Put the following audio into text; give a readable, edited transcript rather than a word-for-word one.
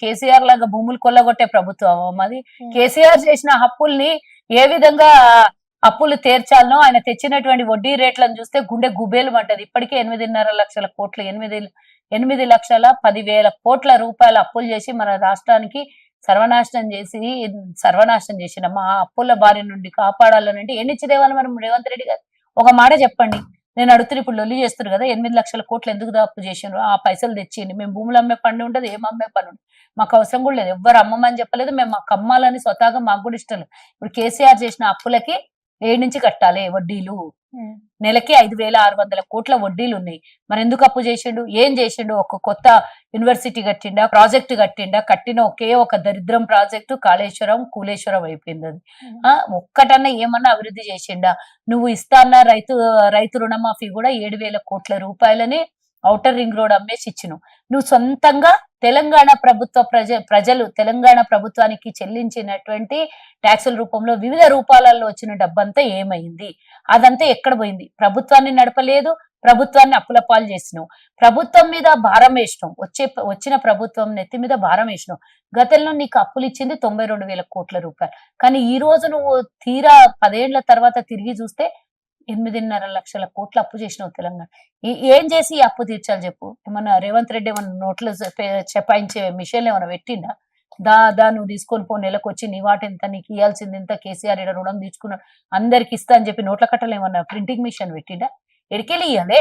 కేసీఆర్ లాగా భూములు కొల్లగొట్టే ప్రభుత్వం మాది. కేసీఆర్ చేసిన అప్పుల్ని ఏ విధంగా అప్పులు తీర్చాలనో ఆయన తెచ్చినటువంటి వడ్డీ రేట్లను చూస్తే గుండె గుబేలు అంటది. ఇప్పటికే 8.5 లక్షల కోట్లు 8,10,10,000 రూపాయల అప్పులు చేసి మన రాష్ట్రానికి సర్వనాశనం చేసినమ్మా. ఆ అప్పుల బారి నుండి కాపాడాలనంటే ఎన్ని తేవాలి మనం రేవంత్ రెడ్డి గారు? ఒక మాట చెప్పండి. నేను అడుగుతున్నా, ఇప్పుడు లొల్లి చేస్తారు కదా 8 లక్షల కోట్లు ఎందుకు అప్పు చేసిండ్రు? ఆ పైసలు తెచ్చింది. మేము భూములు అమ్మే పని ఉండదు, ఏం అమ్మే పని ఉండదు, మాకు అవసరం కూడా లేదు. ఎవ్వరు అమ్మమని చెప్పలేదు, మేము మాకు అమ్మాలని స్వతహాగా మాకు కూడా ఇష్టం లేదు. ఇప్పుడు కేసీఆర్ చేసిన అప్పులకి ఏడు నుంచి కట్టాలి వడ్డీలు. నెలకి 5,600 కోట్ల వడ్డీలు ఉన్నాయి. మరి ఎందుకు అప్పు చేసిండు? ఏం చేసిండు? ఒక కొత్త యూనివర్సిటీ కట్టిండా, ప్రాజెక్టు కట్టిండా? కట్టిన ఒకే ఒక దరిద్రం ప్రాజెక్టు కాళేశ్వరం కూలేశ్వరం అయిపోయింది. అది ఒక్కటన్నా ఏమన్నా అభివృద్ధి చేసిండా? నువ్వు ఇస్తాన్న రైతు రుణమాఫీ కూడా 7,000 కోట్ల రూపాయలని ఔటర్ రింగ్ రోడ్ అమ్మేసి ఇచ్చిను. నువ్వు సొంతంగా తెలంగాణ ప్రభుత్వ ప్రజలు తెలంగాణ ప్రభుత్వానికి చెల్లించినటువంటి ట్యాక్సుల రూపంలో వివిధ రూపాలలో వచ్చిన డబ్బంతా ఏమైంది? అదంతా ఎక్కడ పోయింది? ప్రభుత్వాన్ని నడపలేదు, ప్రభుత్వాన్ని అప్పుల పాలు చేసినావు, ప్రభుత్వం మీద భారం వేసినావు, వచ్చిన ప్రభుత్వం నెత్తి మీద భారం వేసినావు. గతంలో నీకు అప్పులు ఇచ్చింది 92,000 కోట్ల రూపాయలు. కానీ ఈ రోజు నువ్వు తీరా 10 ఏళ్ల తర్వాత తిరిగి చూస్తే 8.5 లక్షల కోట్ల అప్పు చేసినావు తెలంగాణ. ఏం చేసి ఈ అప్పు తీర్చాలి చెప్పు? ఏమన్నా రేవంత్ రెడ్డి ఏమన్నా నోట్లు చెపాయించే మిషన్లు ఏమైనా పెట్టిండా? నువ్వు తీసుకొని పో, నెలకు వచ్చి నీ వాటి ఎంత, నీకు ఇవ్వాల్సింది ఇంత, కేసీఆర్ రుణం తీసుకున్నాడు అందరికి ఇస్తా అని చెప్పి నోట్ల కట్టలు ఏమన్నా ప్రింటింగ్ మిషన్ పెట్టిండా? ఎడికెళ్ళి ఇయ్యాలే.